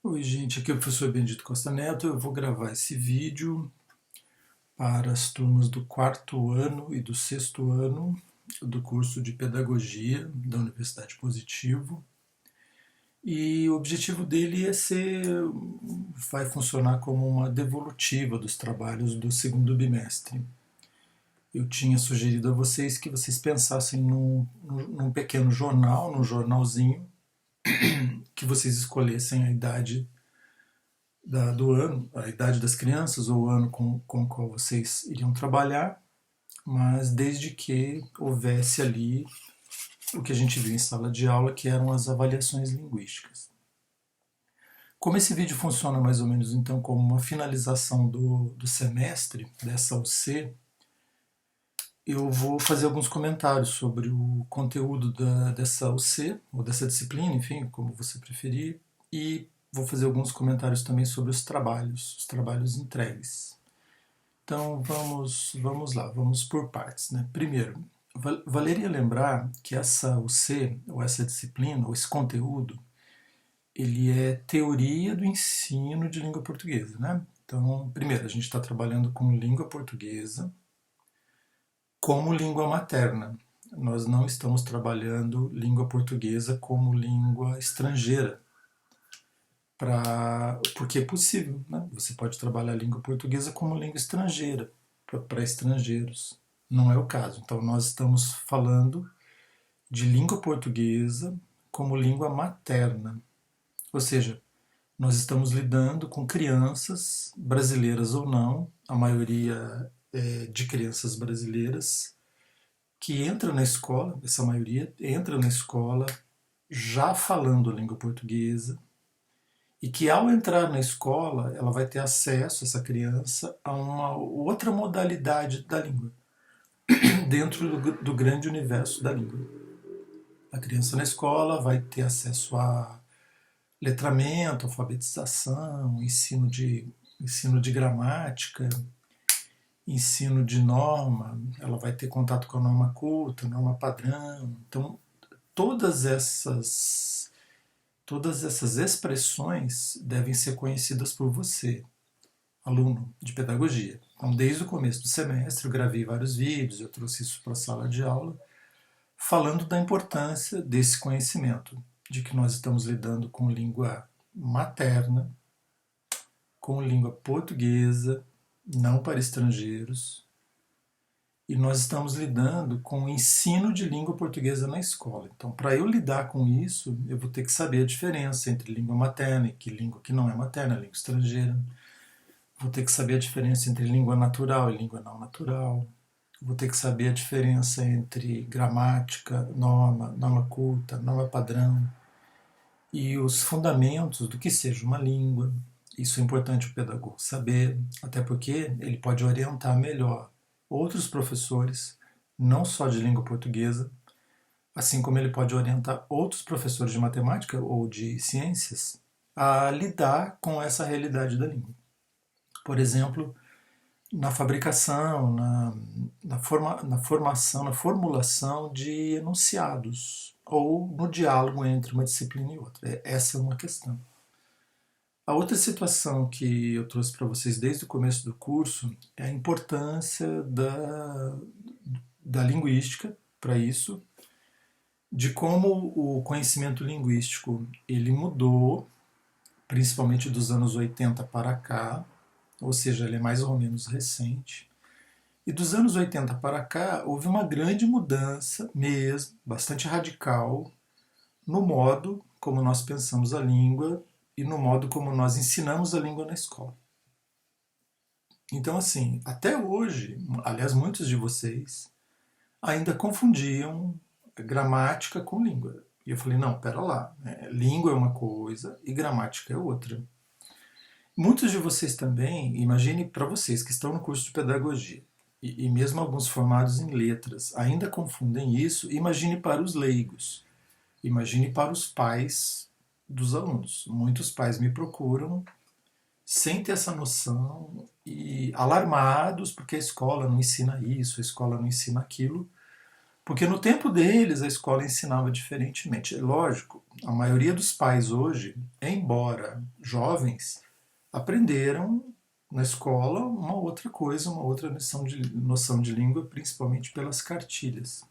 Oi, gente, aqui é o professor Benedito Costa Neto. Eu vou gravar esse vídeo para as turmas do quarto ano e do sexto ano do curso de Pedagogia da Universidade Positivo. E o objetivo dele vai funcionar como uma devolutiva dos trabalhos do segundo bimestre. Eu tinha sugerido a vocês que vocês pensassem num pequeno jornal, num jornalzinho, que vocês escolhessem a idade do ano, a idade das crianças ou o ano com o qual vocês iriam trabalhar, mas desde que houvesse ali o que a gente viu em sala de aula, que eram as avaliações linguísticas. Como esse vídeo funciona mais ou menos então como uma finalização do semestre, dessa UC, eu vou fazer alguns comentários sobre o conteúdo dessa UC, ou dessa disciplina, enfim, como você preferir, e vou fazer alguns comentários também sobre os trabalhos entregues. Então vamos lá, vamos por partes. Né? Primeiro, valeria lembrar que essa UC, ou essa disciplina, ou esse conteúdo, ele é teoria do ensino de língua portuguesa. Né? Então, primeiro, a gente está trabalhando com língua portuguesa como língua materna. Nós não estamos trabalhando língua portuguesa como língua estrangeira, porque é possível. Né? Você pode trabalhar a língua portuguesa como língua estrangeira, para estrangeiros. Não é o caso. Então, nós estamos falando de língua portuguesa como língua materna. Ou seja, nós estamos lidando com crianças, brasileiras ou não, a maioria de crianças brasileiras, que entram na escola, essa maioria entra na escola já falando a língua portuguesa, e que ao entrar na escola ela vai ter acesso, essa criança, a uma outra modalidade da língua, dentro do grande universo da língua. A criança na escola vai ter acesso a letramento, alfabetização, ensino de gramática, ensino de norma, ela vai ter contato com a norma culta, norma padrão. Então, todas essas, todas essas expressões devem ser conhecidas por você, aluno de pedagogia. Então, desde o começo do semestre, eu gravei vários vídeos, eu trouxe isso para a sala de aula, falando da importância desse conhecimento, de que nós estamos lidando com língua materna, com língua portuguesa, não para estrangeiros, e nós estamos lidando com o ensino de língua portuguesa na escola. Então, para eu lidar com isso, eu vou ter que saber a diferença entre língua materna e que língua que não é materna, língua estrangeira. Vou ter que saber a diferença entre língua natural e língua não natural. Vou ter que saber a diferença entre gramática, norma, norma culta, norma padrão e os fundamentos do que seja uma língua. Isso é importante o pedagogo saber, até porque ele pode orientar melhor outros professores, não só de língua portuguesa, assim como ele pode orientar outros professores de matemática ou de ciências a lidar com essa realidade da língua. Por exemplo, na fabricação, na formação, na formulação de enunciados, ou no diálogo entre uma disciplina e outra. Essa é uma questão. A outra situação que eu trouxe para vocês desde o começo do curso é a importância da linguística para isso, de como o conhecimento linguístico ele mudou, principalmente dos anos 80 para cá, ou seja, ele é mais ou menos recente. E dos anos 80 para cá houve uma grande mudança mesmo, bastante radical, no modo como nós pensamos a língua e no modo como nós ensinamos a língua na escola. Então, assim, até hoje, aliás, muitos de vocês ainda confundiam gramática com língua. E eu falei, não, pera lá, língua é uma coisa e gramática é outra. Muitos de vocês também, imagine para vocês que estão no curso de pedagogia, e mesmo alguns formados em letras, ainda confundem isso, imagine para os leigos, imagine para os pais dos alunos. Muitos pais me procuram sem ter essa noção e alarmados porque a escola não ensina isso, a escola não ensina aquilo, Porque no tempo deles a escola ensinava diferentemente. É lógico, a maioria dos pais hoje, embora jovens, aprenderam na escola uma outra coisa, uma outra noção de língua, principalmente pelas cartilhas.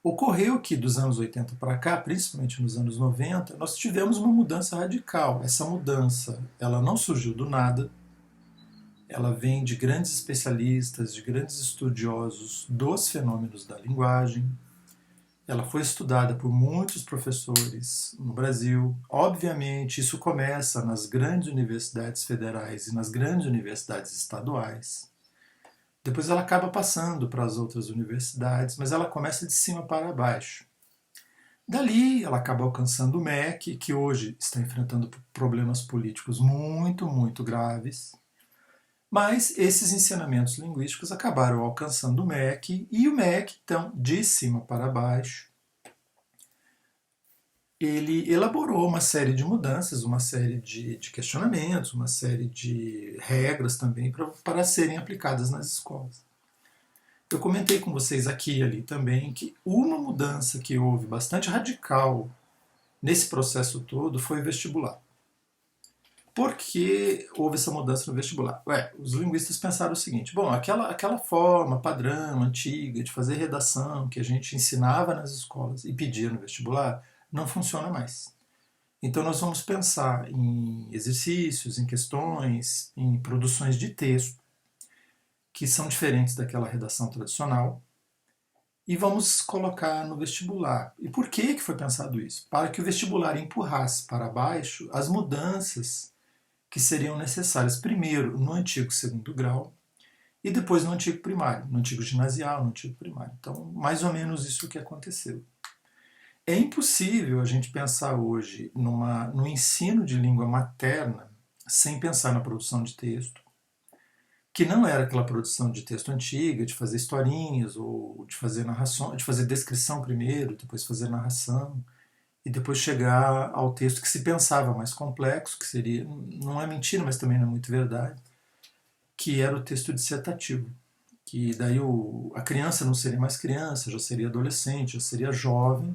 Ocorreu que dos anos 80 para cá, principalmente nos anos 90, nós tivemos uma mudança radical. Essa mudança, ela não surgiu do nada, ela vem de grandes especialistas, de grandes estudiosos dos fenômenos da linguagem. Ela foi estudada por muitos professores no Brasil. Obviamente, isso começa nas grandes universidades federais e nas grandes universidades estaduais. Depois ela acaba passando para as outras universidades, mas ela começa de cima para baixo. Dali, ela acaba alcançando o MEC, que hoje está enfrentando problemas políticos muito, muito graves. Mas esses ensinamentos linguísticos acabaram alcançando o MEC, e o MEC, então, de cima para baixo, ele elaborou uma série de mudanças, uma série de questionamentos, uma série de regras também para serem aplicadas nas escolas. Eu comentei com vocês aqui e ali também que uma mudança que houve bastante radical nesse processo todo foi o vestibular. Por que houve essa mudança no vestibular? Os linguistas pensaram o seguinte: bom, aquela forma padrão, antiga, de fazer redação que a gente ensinava nas escolas e pedia no vestibular, não funciona mais. Então nós vamos pensar em exercícios, em questões, em produções de texto que são diferentes daquela redação tradicional e vamos colocar no vestibular. E por que foi pensado isso? Para que o vestibular empurrasse para baixo as mudanças que seriam necessárias primeiro no antigo segundo grau e depois no antigo primário, no antigo ginasial, no antigo primário. Então, mais ou menos isso que aconteceu. É impossível a gente pensar hoje no ensino de língua materna sem pensar na produção de texto, que não era aquela produção de texto antiga, de fazer historinhas, ou de fazer narração, de fazer descrição primeiro, depois fazer narração, e depois chegar ao texto que se pensava mais complexo, que seria, não é mentira, mas também não é muito verdade, que era o texto dissertativo. Que daí a criança não seria mais criança, já seria adolescente, já seria jovem,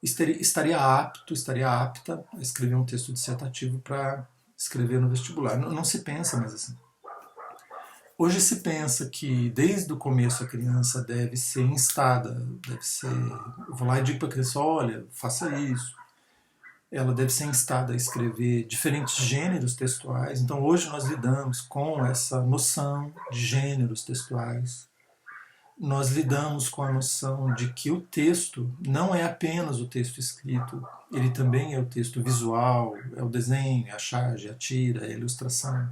estaria apta a escrever um texto dissertativo para escrever no vestibular. Não se pensa mais assim. Hoje se pensa que desde o começo a criança deve ser instada, eu vou lá e digo para a criança: olha, faça isso. Ela deve ser instada a escrever diferentes gêneros textuais. Então hoje nós lidamos com essa noção de gêneros textuais. Nós lidamos com a noção de que o texto não é apenas o texto escrito, ele também é o texto visual, é o desenho, é a charge, a tira, é a ilustração.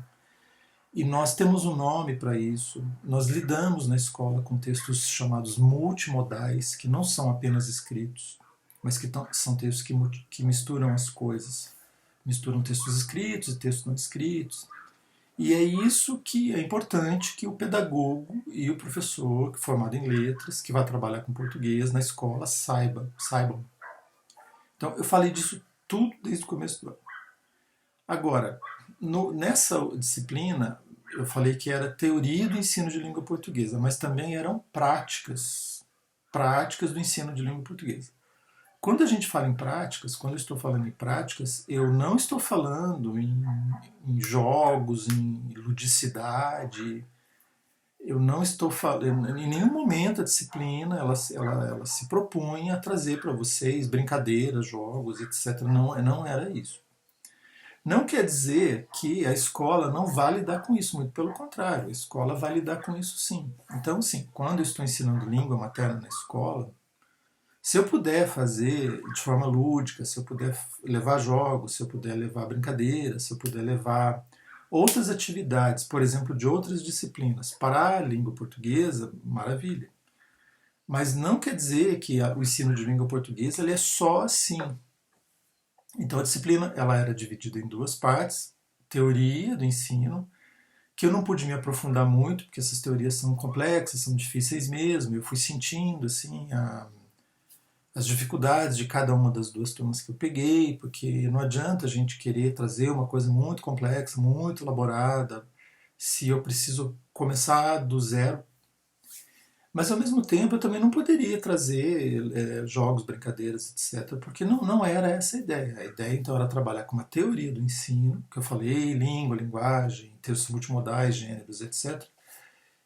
E nós temos um nome para isso. Nós lidamos na escola com textos chamados multimodais, que não são apenas escritos, mas que são textos que misturam as coisas. Misturam textos escritos e textos não escritos. E é isso que é importante que o pedagogo e o professor, formado em letras, que vai trabalhar com português na escola, saibam. Então, eu falei disso tudo desde o começo do ano. Agora, nessa disciplina, eu falei que era teoria do ensino de língua portuguesa, mas também eram práticas do ensino de língua portuguesa. Quando a gente fala em práticas, quando eu estou falando em práticas, eu não estou falando em jogos, em ludicidade. Eu não estou falando, em nenhum momento a disciplina ela se propõe a trazer para vocês brincadeiras, jogos, etc. Não era isso. Não quer dizer que a escola não vai lidar com isso, muito pelo contrário, a escola vai lidar com isso sim. Então, sim, quando eu estou ensinando língua materna na escola, se eu puder fazer de forma lúdica, se eu puder levar jogos, se eu puder levar brincadeiras, se eu puder levar outras atividades, por exemplo, de outras disciplinas, para a língua portuguesa, maravilha. Mas não quer dizer que o ensino de língua portuguesa ele é só assim. Então a disciplina ela era dividida em duas partes: teoria do ensino, que eu não pude me aprofundar muito, porque essas teorias são complexas, são difíceis mesmo. Eu fui sentindo assim as dificuldades de cada uma das duas turmas que eu peguei, porque não adianta a gente querer trazer uma coisa muito complexa, muito elaborada, se eu preciso começar do zero. Mas ao mesmo tempo eu também não poderia trazer jogos, brincadeiras, etc., porque não era essa a ideia. A ideia então era trabalhar com uma teoria do ensino, que eu falei, língua, linguagem, textos multimodais, gêneros, etc.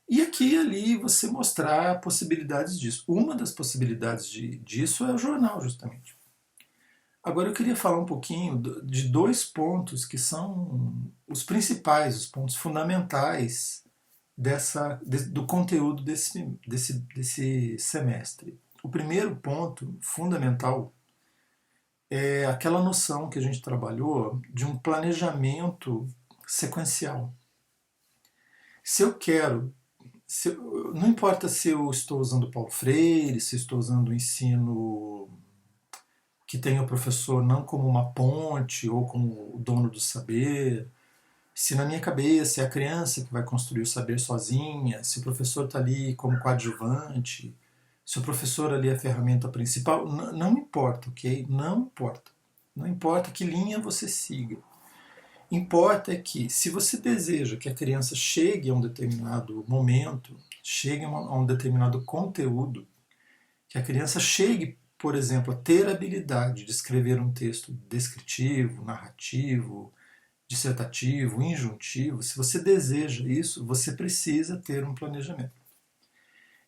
E aqui e ali você mostrar possibilidades disso. Uma das possibilidades disso é o jornal, justamente. Agora eu queria falar um pouquinho de dois pontos que são os principais, os pontos fundamentais do conteúdo desse semestre. O primeiro ponto fundamental é aquela noção que a gente trabalhou de um planejamento sequencial. Se eu quero, não importa se eu estou usando Paulo Freire, se eu estou usando o ensino que tem o professor não como uma ponte ou como o dono do saber, se na minha cabeça é a criança que vai construir o saber sozinha, se o professor está ali como coadjuvante, se o professor ali é a ferramenta principal, não importa, ok? Não importa. Não importa que linha você siga. Importa é que, se você deseja que a criança chegue a um determinado momento, chegue a um determinado conteúdo, que a criança chegue, por exemplo, a ter a habilidade de escrever um texto descritivo, narrativo, dissertativo, injuntivo, se você deseja isso, você precisa ter um planejamento.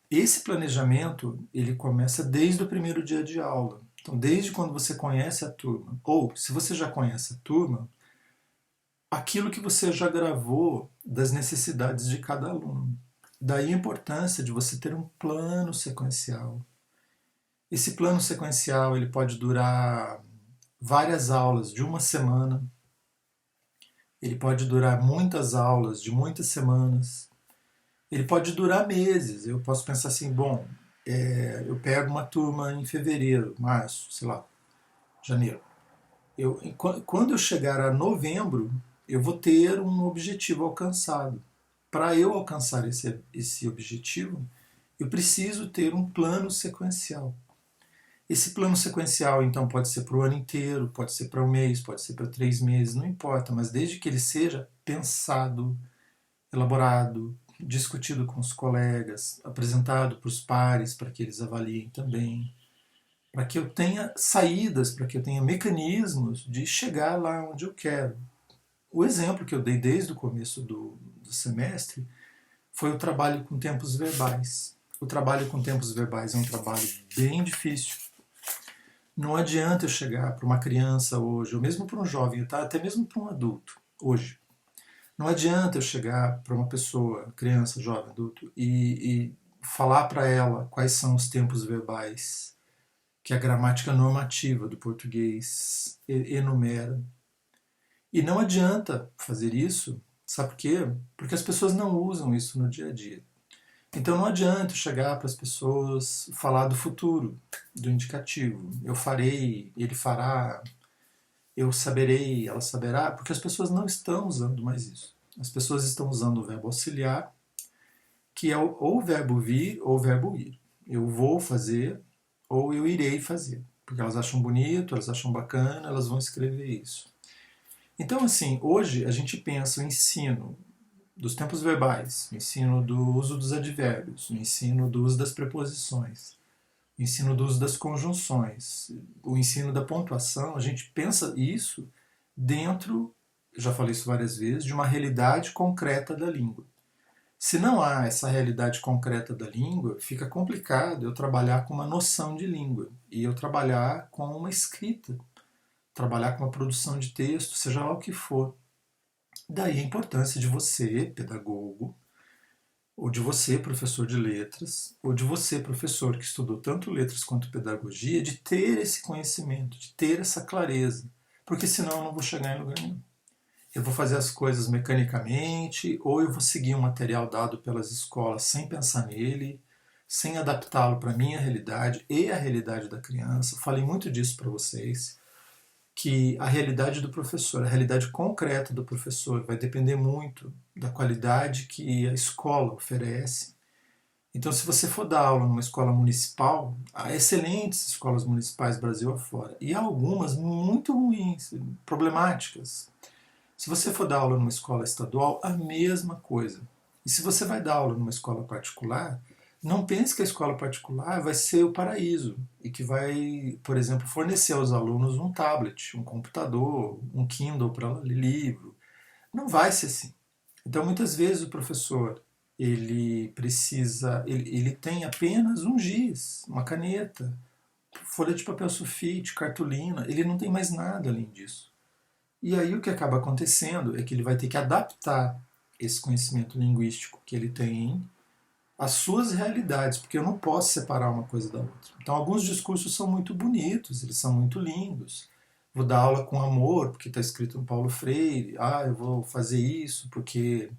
Esse planejamento, ele começa desde o primeiro dia de aula. Então, desde quando você conhece a turma, ou se você já conhece a turma, aquilo que você já gravou das necessidades de cada aluno. Daí a importância de você ter um plano sequencial. Esse plano sequencial ele pode durar várias aulas de uma semana, ele pode durar muitas aulas de muitas semanas, ele pode durar meses. Eu posso pensar assim, bom, eu pego uma turma em fevereiro, março, sei lá, janeiro. Quando eu chegar a novembro, eu vou ter um objetivo alcançado. Para eu alcançar esse objetivo, eu preciso ter um plano sequencial. Esse plano sequencial, então, pode ser para o ano inteiro, pode ser para um mês, pode ser para 3 meses, não importa, mas desde que ele seja pensado, elaborado, discutido com os colegas, apresentado para os pares para que eles avaliem também, para que eu tenha saídas, para que eu tenha mecanismos de chegar lá onde eu quero. O exemplo que eu dei desde o começo do semestre foi o trabalho com tempos verbais. O trabalho com tempos verbais é um trabalho bem difícil. Não adianta eu chegar para uma criança hoje, ou mesmo para um jovem, tá? Até mesmo para um adulto, hoje. Não adianta eu chegar para uma pessoa, criança, jovem, adulto, e falar para ela quais são os tempos verbais que a gramática normativa do português enumera. E não adianta fazer isso, sabe por quê? Porque as pessoas não usam isso no dia a dia. Então não adianta chegar para as pessoas falar do futuro, do indicativo. Eu farei, ele fará, eu saberei, ela saberá, porque as pessoas não estão usando mais isso. As pessoas estão usando o verbo auxiliar, que é ou o verbo vir ou o verbo ir. Eu vou fazer ou eu irei fazer. Porque elas acham bonito, elas acham bacana, elas vão escrever isso. Então, assim, hoje a gente pensa o ensino dos tempos verbais, o ensino do uso dos advérbios, o ensino do uso das preposições, o ensino do uso das conjunções, o ensino da pontuação. A gente pensa isso dentro, eu já falei isso várias vezes, de uma realidade concreta da língua. Se não há essa realidade concreta da língua, fica complicado eu trabalhar com uma noção de língua e eu trabalhar com uma escrita, trabalhar com uma produção de texto, seja lá o que for. Daí a importância de você, pedagogo, ou de você, professor de letras, ou de você, professor que estudou tanto letras quanto pedagogia, de ter esse conhecimento, de ter essa clareza, porque senão eu não vou chegar em lugar nenhum. Eu vou fazer as coisas mecanicamente, ou eu vou seguir um material dado pelas escolas sem pensar nele, sem adaptá-lo para a minha realidade e a realidade da criança. Falei muito disso para vocês, que a realidade do professor, a realidade concreta do professor vai depender muito da qualidade que a escola oferece. Então, se você for dar aula numa escola municipal, há excelentes escolas municipais Brasil afora, e há algumas muito ruins, problemáticas. Se você for dar aula numa escola estadual, a mesma coisa. E se você vai dar aula numa escola particular, Não pense que a escola particular vai ser o paraíso e que vai, por exemplo, fornecer aos alunos um tablet, um computador, um Kindle para ler livro. Não vai ser assim. Então, muitas vezes o professor ele tem apenas um giz, uma caneta, folha de papel sulfite, cartolina. Ele não tem mais nada além disso. E aí o que acaba acontecendo é que ele vai ter que adaptar esse conhecimento linguístico que ele tem às suas realidades, porque eu não posso separar uma coisa da outra. Então, alguns discursos são muito bonitos, eles são muito lindos. Vou dar aula com amor, porque está escrito no Paulo Freire. Ah, eu vou fazer isso porque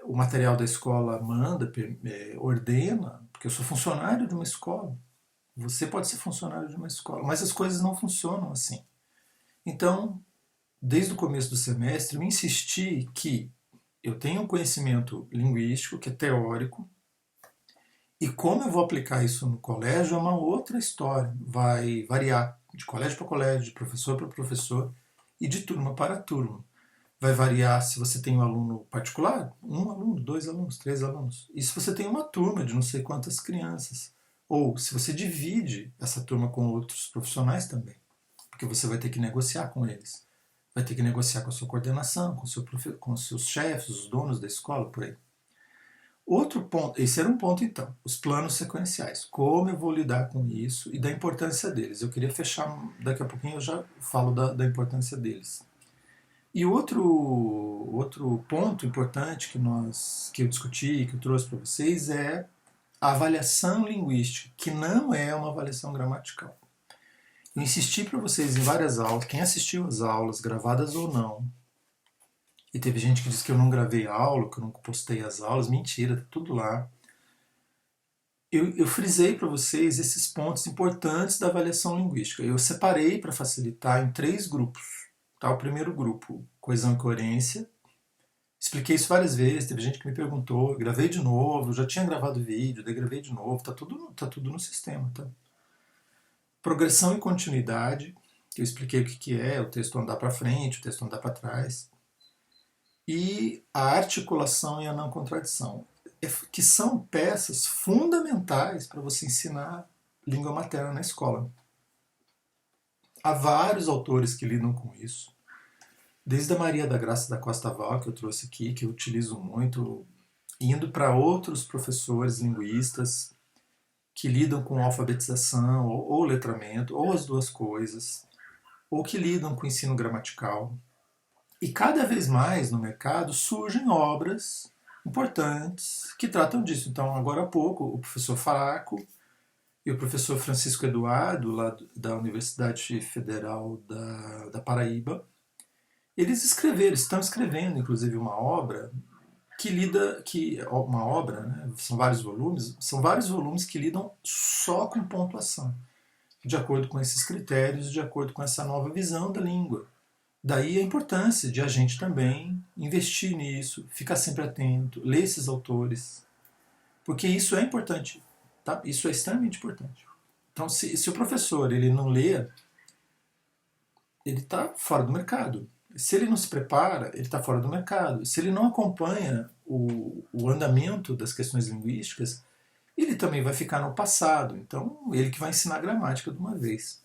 o material da escola manda, ordena, porque eu sou funcionário de uma escola. Você pode ser funcionário de uma escola, mas as coisas não funcionam assim. Então, desde o começo do semestre, eu insisti que eu tenho um conhecimento linguístico, que é teórico, e como eu vou aplicar isso no colégio é uma outra história. Vai variar de colégio para colégio, de professor para professor e de turma para turma. Vai variar se você tem um aluno particular, um aluno, dois alunos, três alunos. E se você tem uma turma de não sei quantas crianças. Ou se você divide essa turma com outros profissionais também. Porque você vai ter que negociar com eles. Vai ter que negociar com a sua coordenação, com os seus chefes, os donos da escola, por aí. Outro ponto, esse era um ponto então, os planos sequenciais. Como eu vou lidar com isso e da importância deles. Eu queria fechar, daqui a pouquinho eu já falo da importância deles. E outro ponto importante que eu discuti, que eu trouxe para vocês, é a avaliação linguística, que não é uma avaliação gramatical. Eu insisti para vocês em várias aulas, quem assistiu às aulas, gravadas ou não, e teve gente que disse que eu não gravei aula, que eu não postei as aulas, mentira, tá tudo lá. Eu frisei para vocês esses pontos importantes da avaliação linguística. Eu separei para facilitar em 3 grupos. Tá? O primeiro grupo, coesão e coerência. Expliquei isso várias vezes, teve gente que me perguntou, gravei de novo, já tinha gravado vídeo, daí gravei de novo, tá tudo no sistema. Tá? Progressão e continuidade, eu expliquei o que é, o texto andar para frente, o texto andar para trás. E a articulação e a não contradição, que são peças fundamentais para você ensinar língua materna na escola. Há vários autores que lidam com isso, desde a Maria da Graça da Costa Val, que eu trouxe aqui, que eu utilizo muito, indo para outros professores linguistas que lidam com alfabetização ou letramento, ou as duas coisas, ou que lidam com ensino gramatical. E cada vez mais no mercado surgem obras importantes que tratam disso. Então, agora há pouco, o professor Faraco e o professor Francisco Eduardo, lá da Universidade Federal da Paraíba, eles estão escrevendo, inclusive, uma obra uma obra, né, são vários volumes que lidam só com pontuação, de acordo com esses critérios, de acordo com essa nova visão da língua. Daí a importância de a gente também investir nisso, ficar sempre atento, ler esses autores, porque isso é importante, tá? Isso é extremamente importante. Então, se o professor ele não lê, ele está fora do mercado. Se ele não se prepara, ele está fora do mercado. Se ele não acompanha o andamento das questões linguísticas, ele também vai ficar no passado. Então, ele que vai ensinar gramática de uma vez.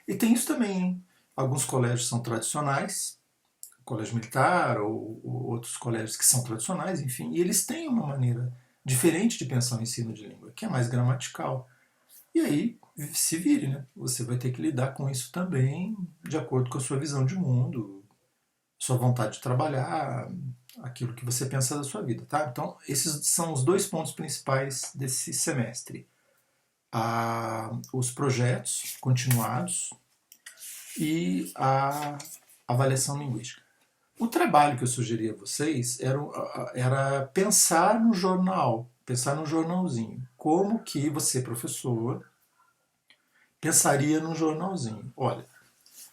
E tem isso também, hein? Alguns colégios são tradicionais, colégio militar ou outros colégios que são tradicionais, enfim, e eles têm uma maneira diferente de pensar o ensino de língua, que é mais gramatical. E aí, se vire, né? Você vai ter que lidar com isso também, de acordo com a sua visão de mundo, sua vontade de trabalhar, aquilo que você pensa da sua vida, tá? Então, esses são os 2 pontos principais desse semestre. Os projetos continuados e a avaliação linguística. O trabalho que eu sugeri a vocês era pensar no jornal, pensar no jornalzinho. Como que você, professor, pensaria num jornalzinho? Olha,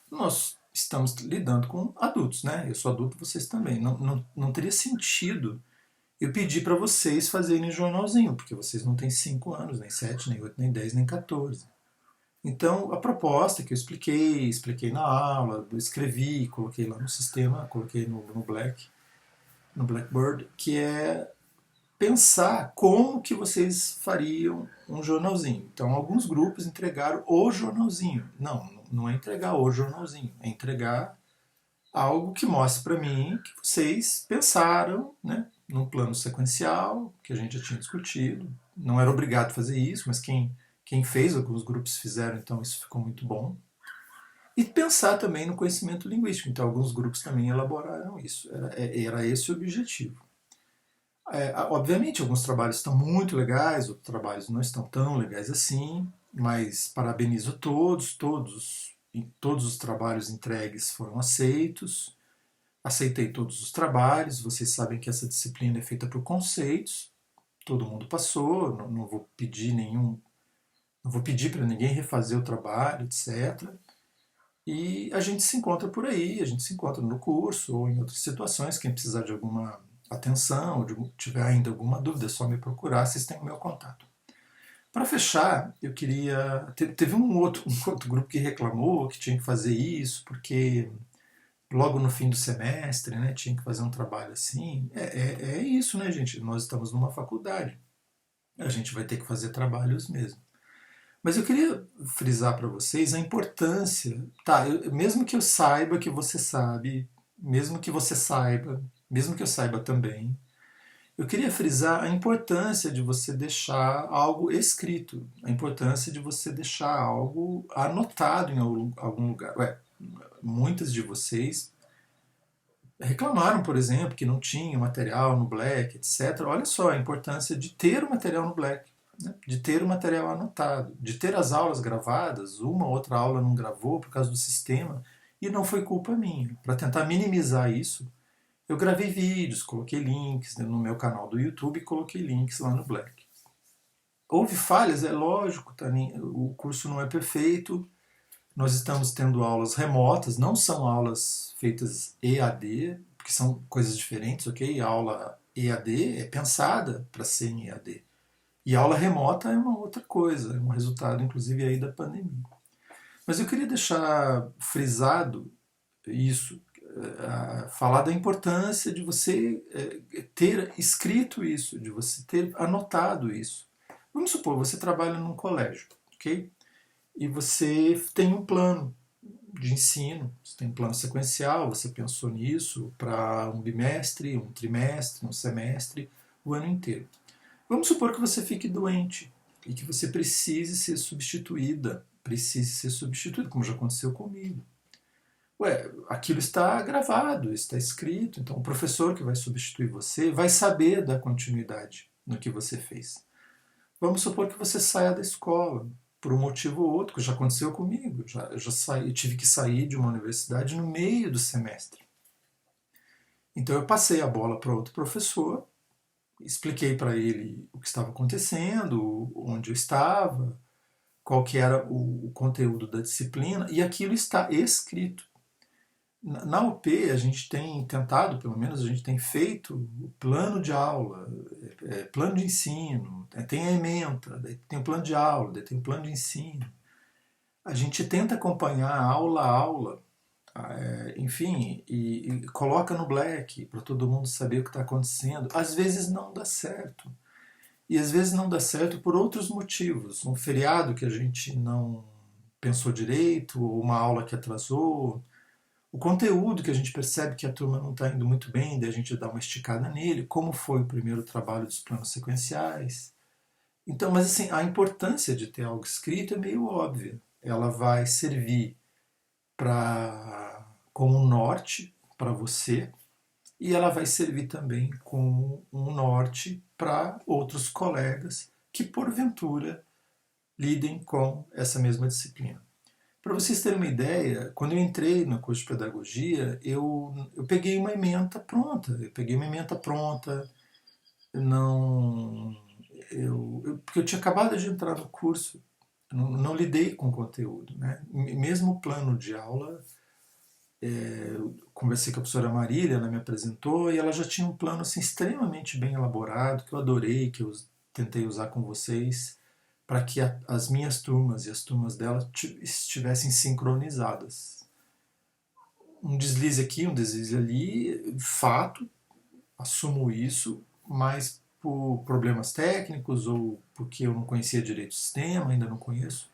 nós estamos lidando com adultos, né? Eu sou adulto, vocês também. Não teria sentido eu pedir para vocês fazerem jornalzinho, porque vocês não têm 5 anos, nem 7, nem 8, nem 10, nem 14. Então, a proposta que eu expliquei na aula, eu escrevi, coloquei lá no sistema, coloquei no Blackboard, que é pensar como que vocês fariam um jornalzinho. Então, alguns grupos entregaram o jornalzinho. Não, não é entregar o jornalzinho, é entregar algo que mostre para mim que vocês pensaram, né, num plano sequencial, que a gente já tinha discutido. Não era obrigado a fazer isso, mas quem fez, alguns grupos fizeram, então isso ficou muito bom. E pensar também no conhecimento linguístico. Então, alguns grupos também elaboraram isso. Era esse o objetivo. Obviamente, alguns trabalhos estão muito legais, outros trabalhos não estão tão legais assim, mas parabenizo todos os trabalhos entregues foram aceitos, aceitei todos os trabalhos, vocês sabem que essa disciplina é feita por conceitos, todo mundo passou, não vou pedir não vou pedir para ninguém refazer o trabalho, etc. E a gente se encontra por aí, a gente se encontra no curso ou em outras situações, quem precisar de alguma atenção, ou tiver ainda alguma dúvida, é só me procurar, vocês têm o meu contato. Para fechar, eu queria. Teve um outro grupo que reclamou que tinha que fazer isso, porque logo no fim do semestre, né, tinha que fazer um trabalho assim. É isso, né, gente? Nós estamos numa faculdade. A gente vai ter que fazer trabalhos mesmo. Mas eu queria frisar para vocês a importância. Tá, mesmo que eu saiba que você sabe, mesmo que você saiba, mesmo que eu saiba também, eu queria frisar a importância de você deixar algo escrito, a importância de você deixar algo anotado em algum lugar. Muitas de vocês reclamaram, por exemplo, que não tinha material no Black, etc. Olha só a importância de ter o material no Black, né? De ter o material anotado, de ter as aulas gravadas. Uma ou outra aula não gravou por causa do sistema e não foi culpa minha. Para tentar minimizar isso, eu gravei vídeos, coloquei links, né, no meu canal do YouTube e coloquei links lá no Black. Houve falhas, é lógico, tá? O curso não é perfeito, nós estamos tendo aulas remotas, não são aulas feitas EAD, porque são coisas diferentes, ok? A aula EAD é pensada para ser em EAD. E a aula remota é uma outra coisa, é um resultado, inclusive, aí da pandemia. Mas eu queria deixar frisado isso, falar da importância de você ter escrito isso, de você ter anotado isso. Vamos supor, você trabalha num colégio, ok? E você tem um plano de ensino, você tem um plano sequencial, você pensou nisso para um bimestre, um trimestre, um semestre, o ano inteiro. Vamos supor que você fique doente e que você precise ser substituída, como já aconteceu comigo. Aquilo está gravado, está escrito, então o professor que vai substituir você vai saber da continuidade no que você fez. Vamos supor que você saia da escola, por um motivo ou outro, que já aconteceu comigo. Eu tive que sair de uma universidade no meio do semestre. Então eu passei a bola para outro professor, expliquei para ele o que estava acontecendo, onde eu estava, qual que era o conteúdo da disciplina, e aquilo está escrito. Na UP, a gente tem tentado, pelo menos a gente tem feito o plano de aula, plano de ensino, tem a ementa, tem o plano de aula, tem o plano de ensino. A gente tenta acompanhar aula a aula, enfim, e coloca no Black para todo mundo saber o que está acontecendo. Às vezes não dá certo. E às vezes não dá certo por outros motivos. Um feriado que a gente não pensou direito, ou uma aula que atrasou, o conteúdo que a gente percebe que a turma não está indo muito bem, daí a gente dá uma esticada nele, como foi o primeiro trabalho dos planos sequenciais. Então, mas assim, a importância de ter algo escrito é meio óbvia. Ela vai servir como um norte para você e ela vai servir também como um norte para outros colegas que porventura lidem com essa mesma disciplina. Para vocês terem uma ideia, quando eu entrei no curso de pedagogia, eu peguei uma ementa pronta. Não, porque eu tinha acabado de entrar no curso, não lidei com o conteúdo. Né? Mesmo o plano de aula, eu conversei com a professora Marília, ela me apresentou, e ela já tinha um plano assim, extremamente bem elaborado, que eu adorei, que eu tentei usar com vocês, para que as minhas turmas e as turmas dela estivessem sincronizadas. Um deslize aqui, um deslize ali, fato, assumo isso, mas por problemas técnicos ou porque eu não conhecia direito o sistema, ainda não conheço,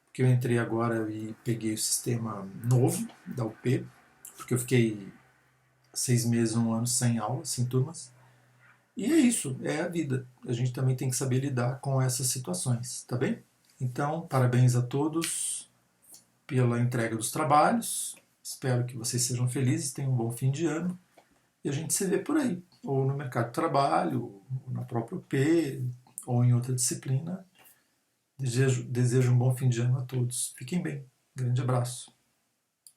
porque eu entrei agora e peguei o sistema novo da UP, porque eu fiquei 6 meses, um ano sem aula, sem turmas. E é isso, é a vida. A gente também tem que saber lidar com essas situações, tá bem? Então, parabéns a todos pela entrega dos trabalhos. Espero que vocês sejam felizes, tenham um bom fim de ano. E a gente se vê por aí, ou no mercado de trabalho, ou na própria UP, ou em outra disciplina. Desejo um bom fim de ano a todos. Fiquem bem. Grande abraço.